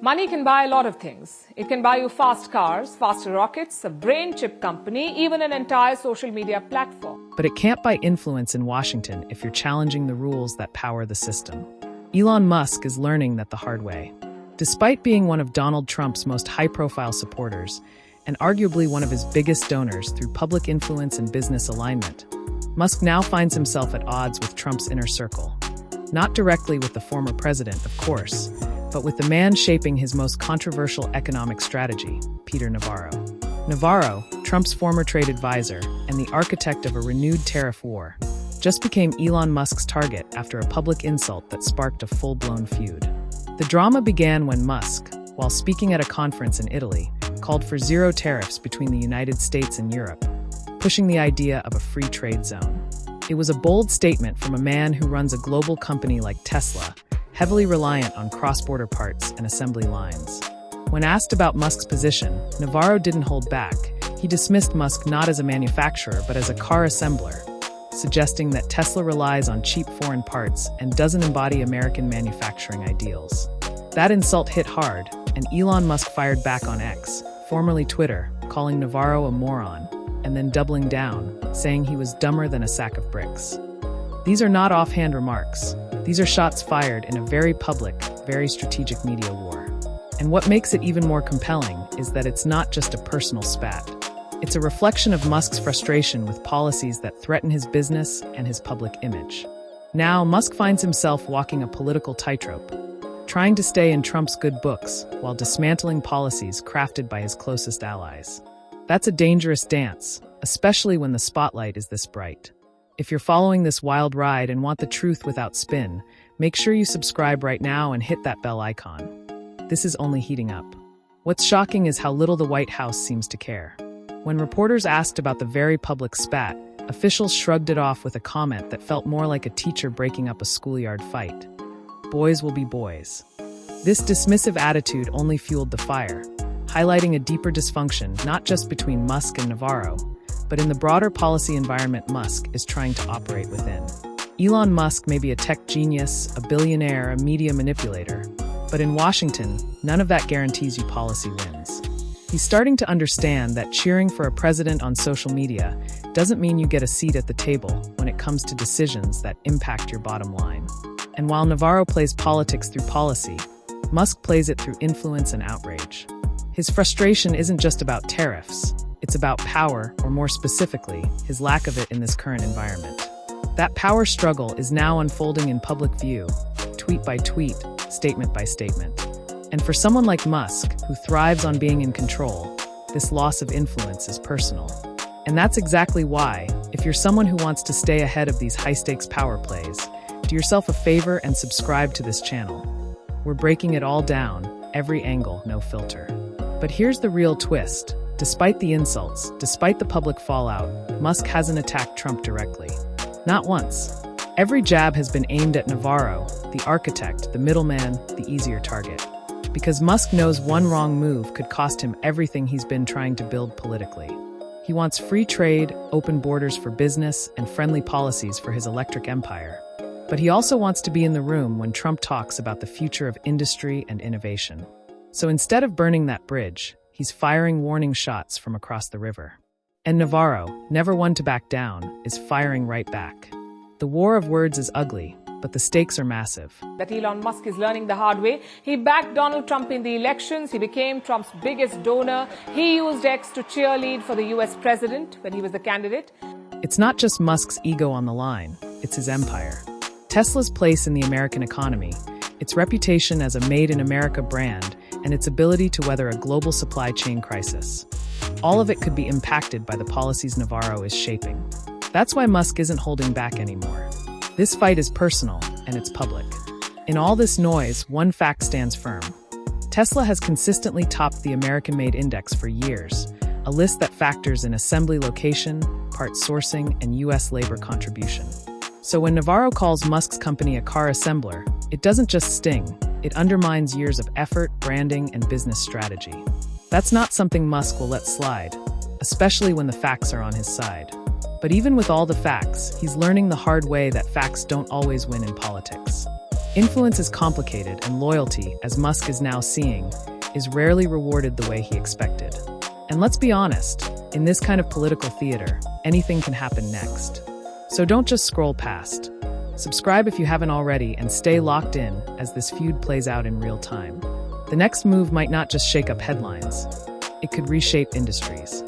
Money can buy a lot of things. It can buy you fast cars, faster rockets, a brain chip company, even an entire social media platform. But it can't buy influence in Washington if you're challenging the rules that power the system. Elon Musk is learning that the hard way. Despite being one of Donald Trump's most high-profile supporters, and arguably one of his biggest donors through public influence and business alignment, Musk now finds himself at odds with Trump's inner circle. Not directly with the former president, of course, but with the man shaping his most controversial economic strategy, Peter Navarro. Navarro, Trump's former trade advisor and the architect of a renewed tariff war, just became Elon Musk's target after a public insult that sparked a full-blown feud. The drama began when Musk, while speaking at a conference in Italy, called for zero tariffs between the United States and Europe, pushing the idea of a free trade zone. It was a bold statement from a man who runs a global company like Tesla, heavily reliant on cross-border parts and assembly lines. When asked about Musk's position, Navarro didn't hold back. He dismissed Musk not as a manufacturer but as a car assembler, suggesting that Tesla relies on cheap foreign parts and doesn't embody American manufacturing ideals. That insult hit hard, and Elon Musk fired back on X, formerly Twitter, calling Navarro a moron, and then doubling down, saying he was dumber than a sack of bricks. These are not offhand remarks. These are shots fired in a very public, very strategic media war. And what makes it even more compelling is that it's not just a personal spat. It's a reflection of Musk's frustration with policies that threaten his business and his public image. Now, Musk finds himself walking a political tightrope, trying to stay in Trump's good books while dismantling policies crafted by his closest allies. That's a dangerous dance, especially when the spotlight is this bright. If you're following this wild ride and want the truth without spin, make sure you subscribe right now and hit that bell icon. This is only heating up. What's shocking is how little the White House seems to care. When reporters asked about the very public spat, officials shrugged it off with a comment that felt more like a teacher breaking up a schoolyard fight. Boys will be boys. This dismissive attitude only fueled the fire, highlighting a deeper dysfunction not just between Musk and Navarro, but in the broader policy environment Musk is trying to operate within. Elon Musk may be a tech genius, a billionaire, a media manipulator, but in Washington, none of that guarantees you policy wins. He's starting to understand that cheering for a president on social media doesn't mean you get a seat at the table when it comes to decisions that impact your bottom line. And while Navarro plays politics through policy, Musk plays it through influence and outrage. His frustration isn't just about tariffs. It's about power, or more specifically, his lack of it in this current environment. That power struggle is now unfolding in public view, tweet by tweet, statement by statement. And for someone like Musk, who thrives on being in control, this loss of influence is personal. And that's exactly why, if you're someone who wants to stay ahead of these high-stakes power plays, do yourself a favor and subscribe to this channel. We're breaking it all down, every angle, no filter. But here's the real twist. Despite the insults, despite the public fallout, Musk hasn't attacked Trump directly. Not once. Every jab has been aimed at Navarro, the architect, the middleman, the easier target. Because Musk knows one wrong move could cost him everything he's been trying to build politically. He wants free trade, open borders for business, and friendly policies for his electric empire. But he also wants to be in the room when Trump talks about the future of industry and innovation. So instead of burning that bridge, he's firing warning shots from across the river. And Navarro, never one to back down, is firing right back. The war of words is ugly, but the stakes are massive. That Elon Musk is learning the hard way. He backed Donald Trump in the elections. He became Trump's biggest donor. He used X to cheerlead for the US president when he was the candidate. It's not just Musk's ego on the line, it's his empire. Tesla's place in the American economy, its reputation as a made-in-America brand, and its ability to weather a global supply chain crisis. All of it could be impacted by the policies Navarro is shaping. That's why Musk isn't holding back anymore. This fight is personal, and it's public. In all this noise, one fact stands firm. Tesla has consistently topped the American-made index for years, a list that factors in assembly location, parts sourcing, and U.S. labor contribution. So when Navarro calls Musk's company a car assembler, it doesn't just sting, it undermines years of effort, branding, and business strategy. That's not something Musk will let slide, especially when the facts are on his side. But even with all the facts, he's learning the hard way that facts don't always win in politics. Influence is complicated, and loyalty, as Musk is now seeing, is rarely rewarded the way he expected. And let's be honest, in this kind of political theater, anything can happen next. So don't just scroll past. Subscribe if you haven't already and stay locked in as this feud plays out in real time. The next move might not just shake up headlines, it could reshape industries.